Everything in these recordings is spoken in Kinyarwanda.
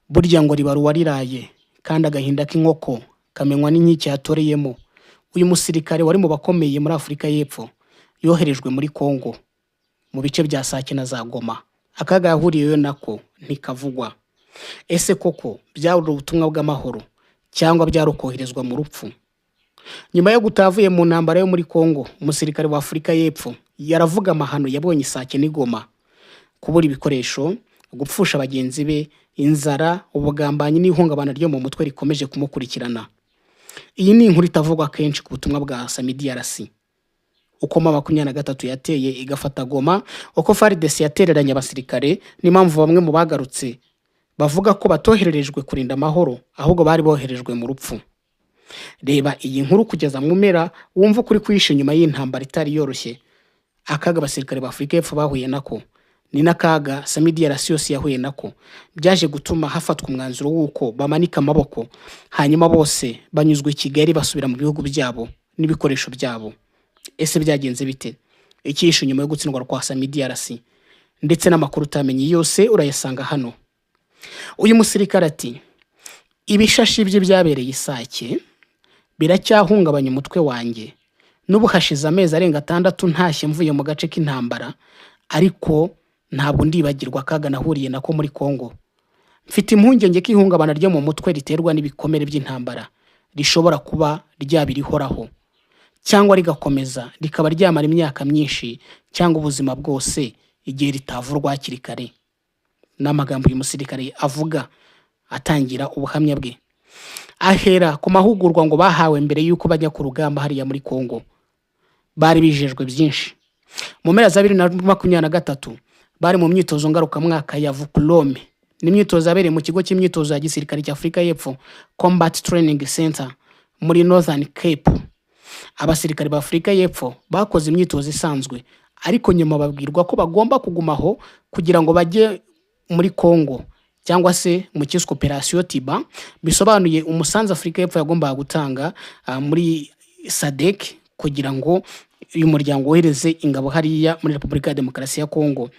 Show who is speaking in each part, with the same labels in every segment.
Speaker 1: burya ngo riba ruwariraye kandi agahinda k'inkoko kamenywa n'inkike yatoreyemo. Uyu musirikare wari mu bakomeye muri Afurika y'Epfo yoherejwe muri Kongo mu bice bya Sake na za Goma. Akaga yahuriyeyo nako ntikavugwa. Ese koko byari ubutumwa bw'amahoro cyangwa byarukoherezwa mu rupfu? Nyuma yo gutavuye mu ntambara yo muri Kongo, umusirikare wa Afurika y'Epfo yaravuga amahano yabonye Sake n'Igoma: kubura ibikoresho, gupfusha bagenzi be, inzara, ubugambanyi n'ihungabana ryo mu mutwe rikomeje kumukurikirana. Iyi ni inkuru itavugwa kenshi ku butumwa bwa Samidi Yarasi. Uko M23 yateye igafata Goma, uko FARDC yatereranye abasirikare, n'impamvu bamwe mu bagarutse bavuga ko batohererejwe kurinda amahoro ahubwo bari boherejwe mu rupfu. Reba iyi nkuru kugeza mu mpera wumva kuri kwishe nyuma y'intambara itari yoroshye. Akaga abasirikare ba Afurika y'Epfo bahuye nako ni nakaga Samidi Yarasi yose yahuye nako, byaje gutuma hafatwa umwanzuro w'uko bamanika amaboko, hanyuma bose banyuzwe i Kigali basubira mu bihugu byabo n'ibikoresho byabo. Ese byagenze bite? Icyishe nyuma yo gutsindwa kwa Samidi Yarasi ndetse n'amakuru utamenye yose urayasanga hano. Uyu musirikare ati: ibishashi bye byabereye Isake biracyahungabanya umutwe wanjye, n'ubu hashize amezi arenga 6 ntashye mvuye mu gace k'intambara, ariko ntabwo ndibagirwa akaga nahuriye nako muri Kongo. Mfite impungenge ko ihungabana ryo mu mutwe riterwa n'ibikomere by'intambara rishobora kuba ryabirihoraho, cyangwa rigakomeza rikaba ryamara imyaka myinshi cyangwa ubuzima bwose igihe ritavurwa hakiri kare. N'amagambo uyu musirikare avuga atangira ubuhamya bwe. Ahera ku mahugurwa ngo bahawe mbere y'uko bajya ku rugamba hariya muri Kongo. Bari bijejwe byinshi. Mu mpera za 2023 bari mu myitozo ngarukamwaka ya Vukulome, n'imyitozo yabereye mu kigo cy'imyitozo ya gisirikare cya Afurika y'Epfo Combat Training Center muri Northern Cape. Abasirikare ba Afurika y'Epfo bakoze imyitozo isanzwe, ariko nyuma babwirwa ko bagomba kugumaho kugira ngo bajye muri Kongo, cyangwa se mu cyiswe Operation Tiba, bisobanuye umusanzu Afurika y'Epfo yagombaga gutanga muri SADC kugira ngo uyu muryango wohereze ingabo hariya muri Repubulika ya Demokarasi ya Kongo.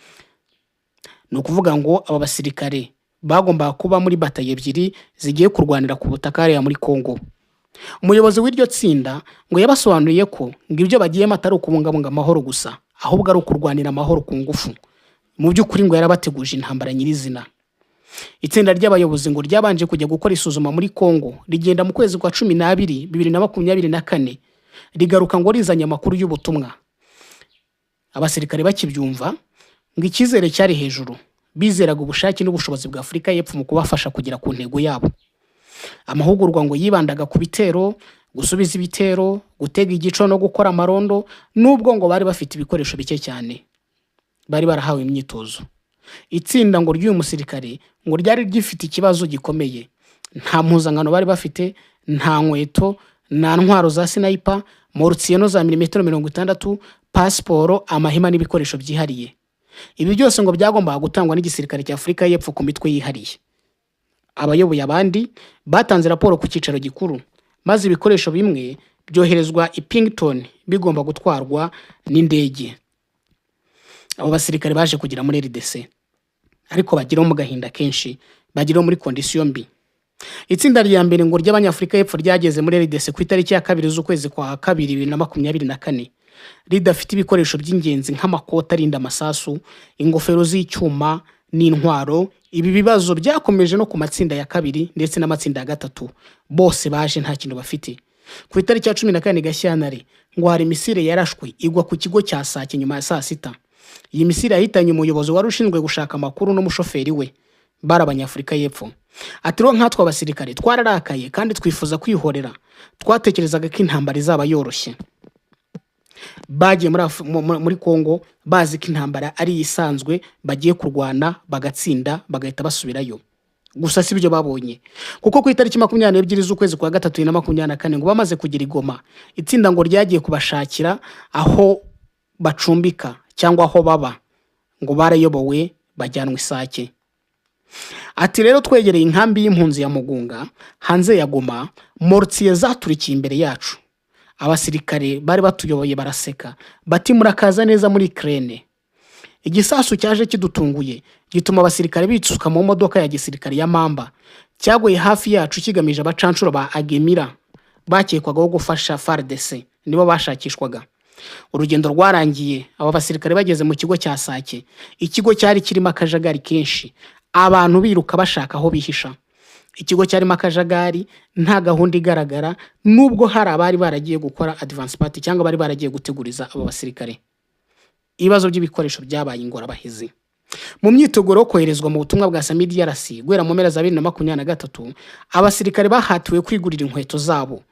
Speaker 1: No kuvuga ngo aba basirikare bagombaga kuba muri bataye ebyiri zigiye kurwanira ku butaka hariya muri Kongo. Umuyobozi w'iryo tsinda ngo yabasobanuriye ko ngibyo bagiye matari ukubungabunga amahoro gusa, ahubwo ari ukurwanira amahoro ku ngufu. Mu by'ukuri ngo yarabateguje intambara nyirizina. Itsinda ry'abayobozi ngo ryabanje kujya gukora isuzuma muri Kongo, rigenda mu kwezi kwa 12 2024, rigaruka ngo rizanye amakuru y'ubutumwa. Abasirikare bakibyumva ngo icyizere cyari hejuru, bizeraga ubushake n'ubushobozi bwa Afurika y'Epfo mu kubafasha kugera ku ntego yabo. Amahugurwa ngo yibandaga ku bitero, gusubiza ibitero, gutega igico no gukora amarondo, nubwo ngo bari bafite ibikoresho bike cyane. Bari barahawe imyitozo. Itsinda ngo ry'uyu musirikare ngo ryari gifite ikibazo gikomeye. Nta mpuzankano bari bafite, nta nkweto, nta ntwaro za sniper, mortier za mm60, passport, amahema n'ibikoresho byihariye. Ibi byose ngo byagombaga gutangwa n'igisirikare cya Afurika y'Epfo ku mitwe yihariye. Abayoboye abandi batanze raporo ku cyicaro gikuru, maze ibikoresho bimwe byoherezwa i Pington bigomba gutwarwa n'indege. Abo basirikare baje kugira muri RDC, ariko bagiraho mu gahinda kenshi, bagiraho muri condition mbi. Itsinda rya mbere ngo ry'Abanyafurika y'Epfo ryageze muri RDC ku itariki ya 2 z'ukwezi kwa 2 2024, ridafite ibikoresho by'ingenzi nk'amakota arinda amasasu, ingofero z'icyuma n'intwaro. Ibi bibazo byakomeje no ku matsinda ya 2 ndetse n'amatsinda ya 3, bose baje nta kintu bafite. Ku itariki ya 14 Gashyantare ngo hari misile yarashwe igwa ku kigo cya Sake nyuma ya saa 6. Iyi misile yahitanye umuyobozi wari ushinzwe gushaka amakuru n'umushoferi we, bari Abanyafurika y'Epfo. Ati rero nkatwe abasirikare twararakaye kandi twifuza kwihorera, twatekerezaga ko intambara izaba yoroshye. Bagiye muri Kongo bazi ko intambara ari isanzwe, bagiye kurwana bagatsinda bagahita basubirayo. Gusa si byo babonye, kuko ku itariki 22 z'ukwezi kwa 3 2024 ngo bamaze kugira i Goma, itsinda ngo ryagiye kubashakira aho bacumbika cyangwa aho baba, ngo barayobowe bajyanwa Isake. Ati rero twegereye inkambi y'impunzi ya Mugunga hanze ya Goma, mortier zaturikiye imbere yacu. Abasirikare bari batuyoboye baraseka bati murakaza neza muri Ukraine. Igisasu cyaje kidutunguye gituma abasirikare bitsuka mu modoka ya gisirikare ya Mamba, cyagoye hafi yacu kigamije abacancuro ba Agemira bakekwagaho gufasha FARDC, nibo bashakishwaga. Urugendo rwarangiye aba basirikare bageze mu kigo cya Sake. Ikigo cyari kirimo akajagari kenshi, abantu biruka bashaka aho bihisha. Ikigo cyarimo akajagari, nta gahunda igaragara, nubwo hari abari baragiye gukora advance party cyangwa bari baragiye guteguriza aba basirikare. Ibibazo by'ibikoresho byabaye ingorabahizi. Mu myiteguro yo koherezwa mu butumwa bwa SAMIDRC guhera mu mpera za 2023, abasirikare bahatiwe kwigurira inkweto zabo.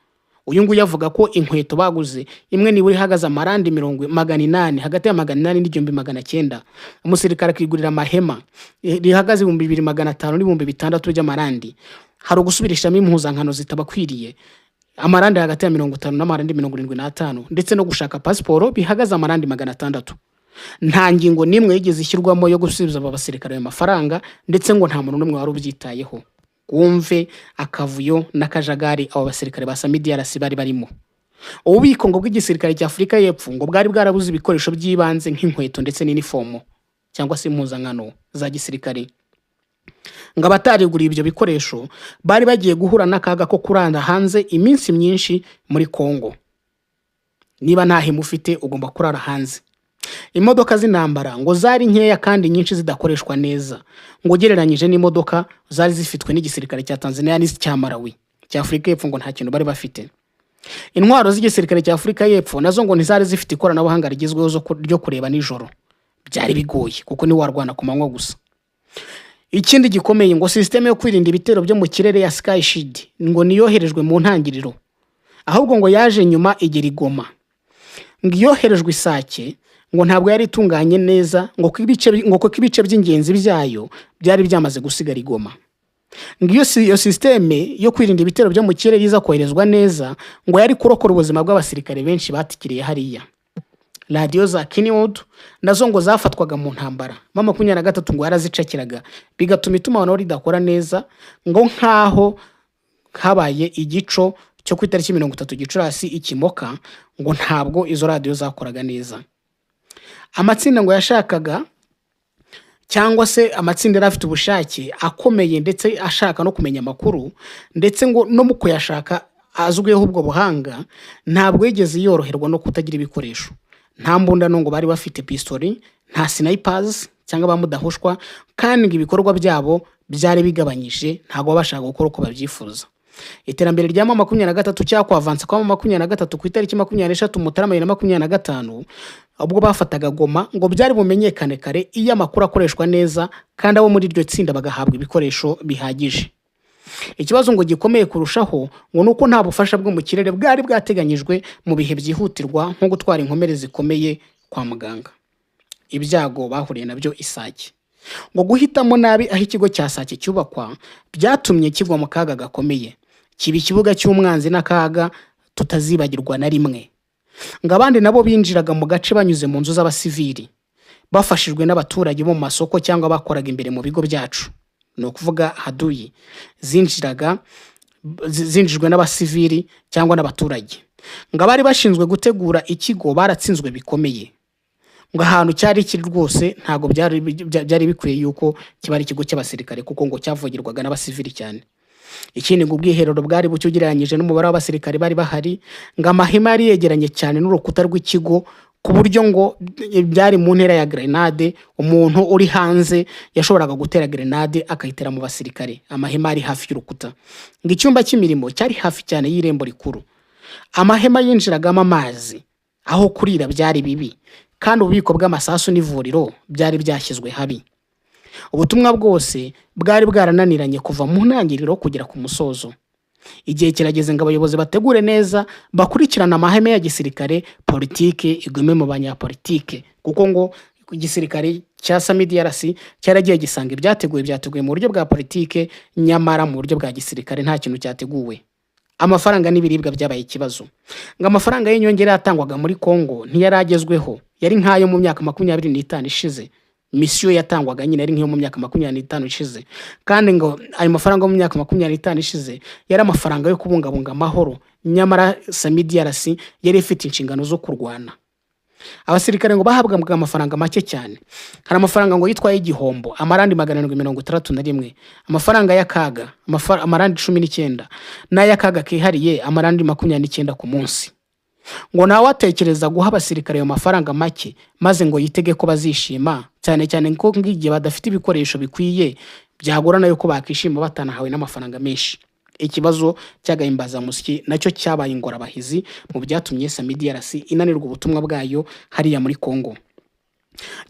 Speaker 1: Uyu nguyu yavuga ko inkweto baguze imwe niburi ihagaze amarandi 800, hagati ya 800 n'igihumbi 900. Umusirikare akigurira amahema rihagaze 2500 n'ibihumbi 600 by'amarandi. Hari ugusubirishamo impuzankano zitabakwiriye, amarandi hagati ya 50 n'amarandi 75, ndetse no gushaka pasiporo bihagaze amarandi 600. Nta ngingo nimwe yigeze ishyirwamo yo gusubiza aba basirikare ayo mafaranga, ndetse ngo nta muntu n'umwe wari ubyitayeho. Wumve akavuyo n'akajagari abo basirikare ba SAMIDRC bari barimo. Ububiko ngo bw'igisirikare cya Afurika y'Epfo ngo bwari bwarabuze ibikoresho by'ibanze nk'inkweto ndetse n'inifomo cyangwa se impuzankano za gisirikare. Ngo abatariguriye ibyo bikoresho bari bagiye guhura n'akaga ko kuranda hanze iminsi myinshi muri Kongo. Niba nta hemu ufite ugomba kurara hanze. Imodoka z'intambara ngo zari nkeya kandi nyinshi zidakoreshwa neza, ngo gereranyije n'imodoka zari zifitwe n'igisirikare cya Tanzania n'icya Malawi. Cya Afurika y'Epfo ngo nta kintu bari bafite. Intwaro z'igisirikare cya Afurika y'Epfo nazo ngo ntizari zifite ikoranabuhanga rigezweho ryo kureba nijoro. Byari bigoye kuko ni warwana ku manywa gusa. Ikindi gikomeye ngo system yo kwirinda ibitero byo mu kirere ya Sky Shield ngo niyoherejwe mu ntangiriro, ahubwo ngo yaje nyuma igera i Goma. Ngo yoherejwe Isake ngo ntabwo yari itunganye neza, ngo ibice by'ingenzi byayo byari byamaze gusigara i Goma. Ngo iyo systeme yo kwirinda ibitero byo mu kirere iza koherezwa neza ngo yari kurokora ubuzima bw'abasirikare benshi batikiriye hariya. Radio za Kenwood nazo ngo zafatwaga mu ntambara. Mama 23 ngo yarazicakiraga bigatuma itumanaho ridakora neza, ngo nkaho habaye igico cyo ku itariki 30 Gicurasi ikimoka, ngo ntabwo izo radio zakoraga neza. Amatsinda ngo yashakaga cyangwa se amatsinda yarafite ubushake akomeye ndetse ashaka no kumenya amakuru, ndetse ngo no mu kuyashaka azwiyeho ubwo buhanga, ntabwo yigeze yoroherwa no kutagira ibikoresho. Nta mbundano ngo bari bafite pistoli, nta snipers cyangwa bamudahushwa, kandi ngo ibikorwa byabo byari bigabanyije, ntago bashaka gukora uko babyifuza. Iterambere rya 23 cyakwa avance kwa 23 ku itariki 23 Mutarama 2025, ubwo bafataga Goma ngo byari bumenyekane kare iyo amakuru akoreshwa neza kandi abo muri iryo tsinda bagahabwa ibikoresho bihagije. Ikibazo ngo gikomeye kurushaho ngo nuko nta bufasha bwo mu kirere bwari bwateganyijwe mu bihe byihutirwa nko gutwara inkomere zikomeye kwa muganga. Ibyago bahuriye nabyo Isake. Ngo guhitamo nabi aho ikigo cya Sake cyubakwa byatumye kigwa mu kaga gakomeye, kiba ikibuga cy'umwanzi n'akaga tutazibagirwa na rimwe. Ngo abandi nabo binjiraga mu gace banyuze mu nzu z'abasivili, bafashijwe n'abaturage bo mu masoko cyangwa bakoraga imbere mu bigo byacu, no kuvuga haduyi zinjijwe n'abasivili cyangwa n'abaturage. Ngo abari bashinzwe gutegura ikigo baratsinzwe bikomeye. Ngo ahantu cyari kiri rwose ntago byari bikwiye yuko kiba ari ikigo cy'abasirikare, kuko ngo cyavugirwaga n'abasivili cyane. Ikindi ngo ubwiherero bwari bucyugereranyije n'umubare w'abasirikare bari bahari. Ngo amahema yari yegeranye cyane n'urukuta rw'ikigo ku buryo ngo byari mu ntera ya grenade, umuntu uri hanze yashoboraga gutera grenade akayitera mu basirikare. Amahema ari hafi y'urukuta. Ngo icyumba cy'imirimo cyari hafi cyane y'irembo rikuru. Amahema yinjiragamo amazi, aho kurira byari bibi, kandi ububiko bw'amasasu n'ivuriro byari byashyizwe habi. Ubutumwa bwose bwari bwarananiranye kuva mu ntangiriro kugera ku musozo. Igihe kirageze ngo abayobozi bategure neza, bakurikirana amahame ya gisirikare, politike igume mu banyapolitike, kuko ngo igisirikare cya SAMIDRC cyaragiye gisanga byateguye mu buryo bwa politike, nyamara mu buryo bwa gisirikare nta kintu cyateguwe. Amafaranga n'ibiribwa byabaye ikibazo. Ngo amafaranga y'inyongera yatangwaga muri Kongo ntiyaragezweho, yari nkayo mu myaka 25 ishize. Misiyo yatangwaga nyine ari nk'iyo mu myaka 25 ishize, kandi ngo ayo mafaranga mu myaka 25 ishize yari amafaranga yo kubungabunga amahoro, nyamara SAMIDRC yari ifite inshingano zo kurwana. abasirikare ngo bahabwaga amafaranga make cyane. Hari amafaranga ngo yitwaye igihombo amarandi 761, amafaranga y'akaga amarandi 19, n'ay'akaga kihariye amarandi 29 ku munsi. Ngo nawe watekereza guha abasirikare ayo mafaranga make maze ngo yitege ko bazishima, cyane cyane ko ngigiye badafite ibikoresho bikwiye byagorana yuko bakishima batanahawe n'amafaranga menshi. Ikibazo cy'agahimbaza musyi nacyo cyabaye ingorabahizi mu byatumye SAMIDRC inanirwa ubutumwa bwayo hariya muri Kongo.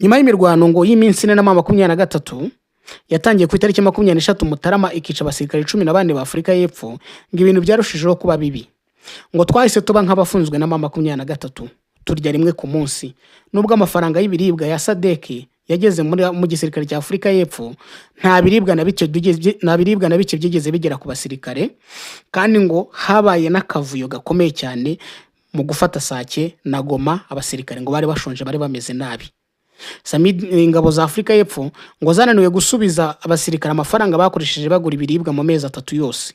Speaker 1: Nyuma y'imirwano ngo y'iminsi 4 yatangiye ku itariki 23 Mutarama ikica abasirikare 14 ba Afurika y'Epfo, ngo ibintu byarushijeho kuba bibi. Ngo twahise tuba nk'abafunzwe na 23, turya rimwe ku munsi. Nubwo amafaranga y'ibiribwa ya SADC yageze mu gisirikare cya Afurika y'Epfo, nta biribwa na bike byigeze bigera ku basirikare, kandi ngo habaye n'akavuyo gakomeye cyane mu gufata Sake na Goma. Abasirikare ngo bari bashonje, bari bameze nabi. Ingabo za Afurika y'Epfo ngo zananiwe gusubiza abasirikare amafaranga bakoresheje bagura ibiribwa mu mezi 3 yose.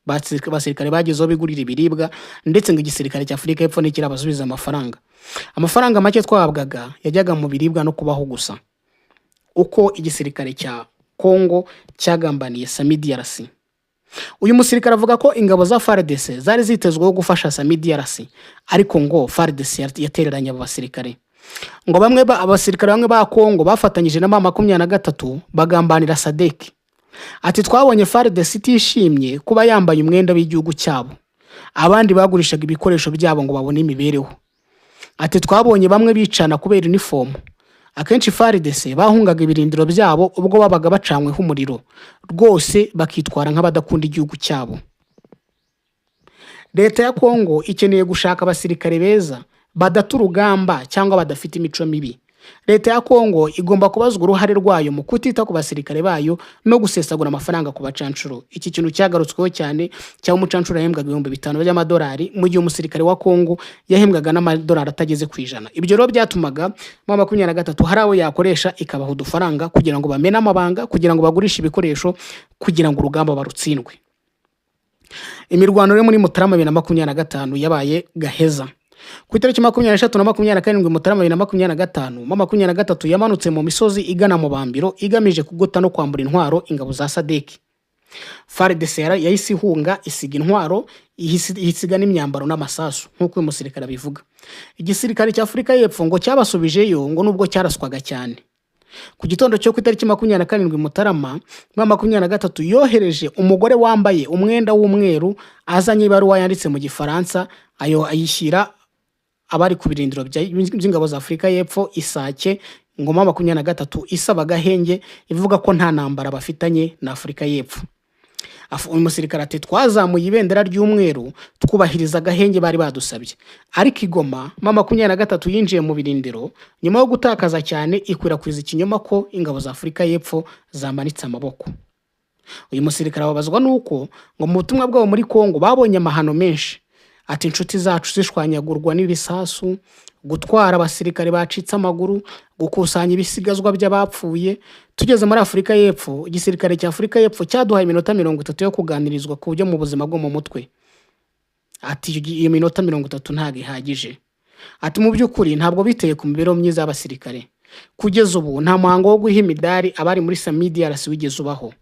Speaker 1: Abasirikare bagezeho bigurira ibiribwa, ndetse ngo igisirikare cya Afurika y'Epfo ntikirabasubiza amafaranga. Amafaranga make twahabwaga yajyaga mu biribwa no kubaho gusa. Uko igisirikare cya Kongo cyagambaniye SAMIDRC. Uyu musirikare avuga ko ingabo za FARDC zari zitezweho gufasha SAMIDRC, ariko ngo FARDC yatereranye abo basirikare. Ngo abasirikare bamwe ba Kongo bafatanyije na 23 bagambanira SADC. Ati twabonye FARDC itishimye kuba yambaye umwenda w'igihugu cyabo, abandi bagurishaga ibikoresho byabo ngo babone imibereho. Ati twabonye bamwe bicana kubera uniform. Akenshi FARDC bahungaga ibirindiro byabo ubwo babaga bacanyweho umuriro, rwose bakitwara nk'abadakunda igihugu cyabo. Leta ya Kongo ikeneye gushaka abasirikare beza badaturugamba cyangwa badafite imico mibi. Leta ya Kongo igomba kubazwa uruhare rwayo mu kutita ku basirikare bayo no gusesagura amafaranga ku bacancuro. Iki kintu cyagarutsweho cyane, cya umucancuro yahembwaga $500 by'amadolari mu gihe umusirikare wa Kongo yahembwaga n'amadolari atageze ku 100. Ibyo rero byatumaga 23 hari abo yakoresha ikabaha udufaranga kugira ngo bamene amabanga, kugira ngo bagurishe ibikoresho, kugira ngo urugamba barutsindwe. Imirwano rero muri Mutarama 2025 yabaye gaheza. Ku itariki 23 na 27 Mutarama 2025, 23 yamanutse mu misozi igana mu Bambiro igamije kugota no kwambura intwaro ingabo za SADC. FARDC yahise ihunga isiga intwaro, ihisiga n'imyambaro n'amasasu nk'uko uyu musirikare abivuga. Igisirikare cya Afurika y'Epfo ngo cyabasubijeyo ngo nubwo cyaraswaga cyane. Ku gitondo cyo ku itariki 27 Mutarama 23 yohereje umugore wambaye umwenda w'umweru azanye ibaruwa yanditse mu Gifaransa, ayo ayishyira abari ku birindiro by'ingabo za Afurika y'Epfo Isake. Ngo 23 isaba gahenge ivuga ko nta ntambara bafitanye na Afurika y'Epfo. Uyu musirikare ati twazamuye ibendera ry'umweru twubahiriza gahenge bari badusabye, ariko Igoma 23 yinjiye mu birindiro nyuma yo gutakaza cyane ikwirakwiza ikinyoma ko ingabo za Afurika y'Epfo zamanitse amaboko. Uyu musirikare ababazwa nuko ngo mu butumwa bwabo muri Kongo babonye amahano menshi. Ati inshuti zacu zishwanyagurwa n'ibisasu, gutwara abasirikare bacitse amaguru, gukusanya ibisigazwa by'abapfuye. Tugeze muri Afurika y'Epfo, igisirikare cya Afurika y'Epfo cyaduhaye iminota 30 yo kuganirizwa ku byo mu buzima bwo mu mutwe. Ati iyo minota 30 ntago ihagije. Ati mu by'ukuri ntabwo biteye ku mibereho myiza y'abasirikare. Kugeza ubu nta muhango wo guha imidari abari muri SAMIDRC wigeze ubaho.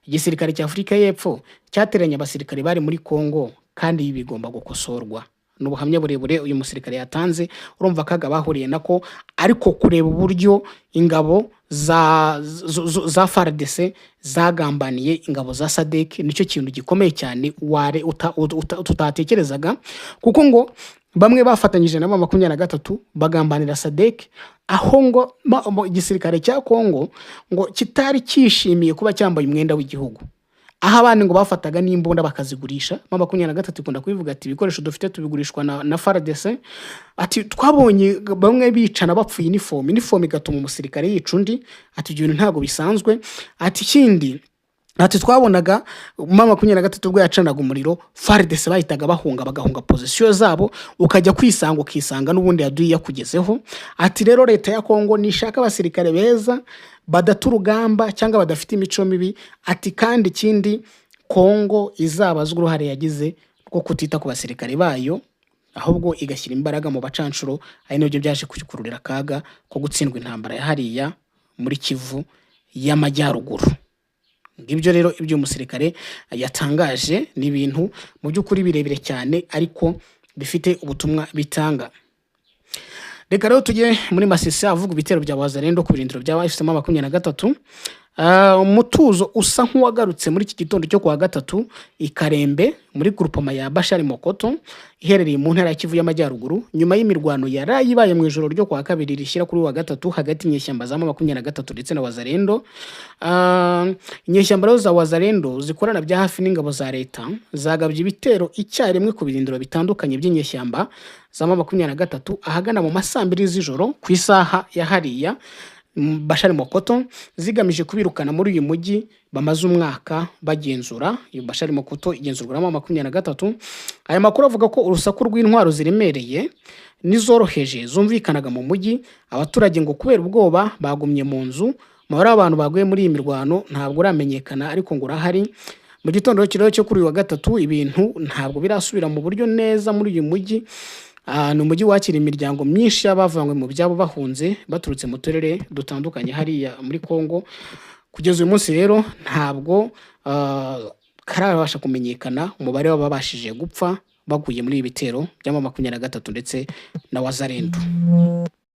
Speaker 1: Igisirikare cya Afurika y'Epfo cyateranye abasirikare bari muri Kongo, kandi ibi bigomba gukosorwa. N'ubuhamya burebure uyu musirikare yatanze, urumva kaga bahuriye nako, ariko kureba uburyo ingabo za FARDC zagambaniye ingabo za SADC nicyo kintu gikomeye cyane tutatekerezaga, kuko ngo bamwe bafatanyije na 23 bagambanira SADC, aho ngo igisirikare cya Kongo ngo kitari cyishimiye kuba cyambaye umwenda w'igihugu. Aha abandi ngo bafataga n'imbunda bakazigurisha. 23 ikunda kubivuga ati ibikoresho dufite tubigurishwa na FARDC. Ati twabonye bamwe bicana bapfuye uniform igatuma umusirikare yica undi. Ati ibyo ntago bisanzwe. Ati kindi, ati twabonaga 23 ubwo yacanaga umuriro FARDC bahitaga bagahunga position zabo, ukajya ukisanga n'ubundi yaduye yakugezeho. Ati rero leta ya Kongo nishaka abasirikare beza badaturugamba cyangwa badafite imico mibi. Ati kandi kindi, Kongo izabazwa uruhare yagize rwo kutita ku basirikare bayo, ahubwo igashyira imbaraga mu bacanshuro, ari nabyo byaje kuyikururira akaga ko gutsindwa intambara ya hariya muri Kivu y'Amajyaruguru. Ngibyo rero ibyo umusirikare yatangaje, ni ibintu mu by'ukuri birebire cyane ariko bifite ubutumwa bitanga. Reka rero tujye muri Masisi avuga ibitero bya Wazalendo ku birindiro bya FCM23. Umutuzo usa nk'uwagarutse muri iki gitondo cyo kuwa gatatu i Karembe muri groupement ya Bashari Mokoto iherereye mu ntara ya Kivu y'Amajyaruguru, nyuma y'imirwano yarayibaye mu ijoro ryo kuwa kabiri rishyira kuri wa gatatu hagati y'inyeshyamba za M23 ndetse na Wazalendo. Inyeshyamba za Wazalendo zikorana bya hafi n'ingabo za leta zagabye ibitero icyarimwe ku birindiro bitandukanye by'inyeshyamba za M23 ahagana mu masambiri z'ijoro ku isaha ya hariya Bashari Mokoto, zigamije kubirukana muri uyu mujyi bamaze umwaka bagenzura. Iyo Bashari Mokoto igenzurwa na M23. Aya makuru avuga ko urusaku rw'intwaro ziremereye nizoroheje zumvikanaga mu mujyi, abaturage ngo kubera ubwoba bagumye mu nzu. Mabara abantu baguye muri iyi mirwano ntabwo uramenyekana, ariko ngo urahari. Mu gitondo cyo kuri wa gatatu ibintu ntabwo birasubira mu buryo neza muri uyu mujyi. Ni umujyi wakira imiryango myinshi y'abavanywe mu byabo bahunze baturutse mu turere dutandukanye hariya muri Kongo. Kugeza uyu munsi rero ntabwo karabasha kumenyekana umubare w'ababashije gupfa baguye muri ibi bitero bya M23 ndetse na Wazalendo.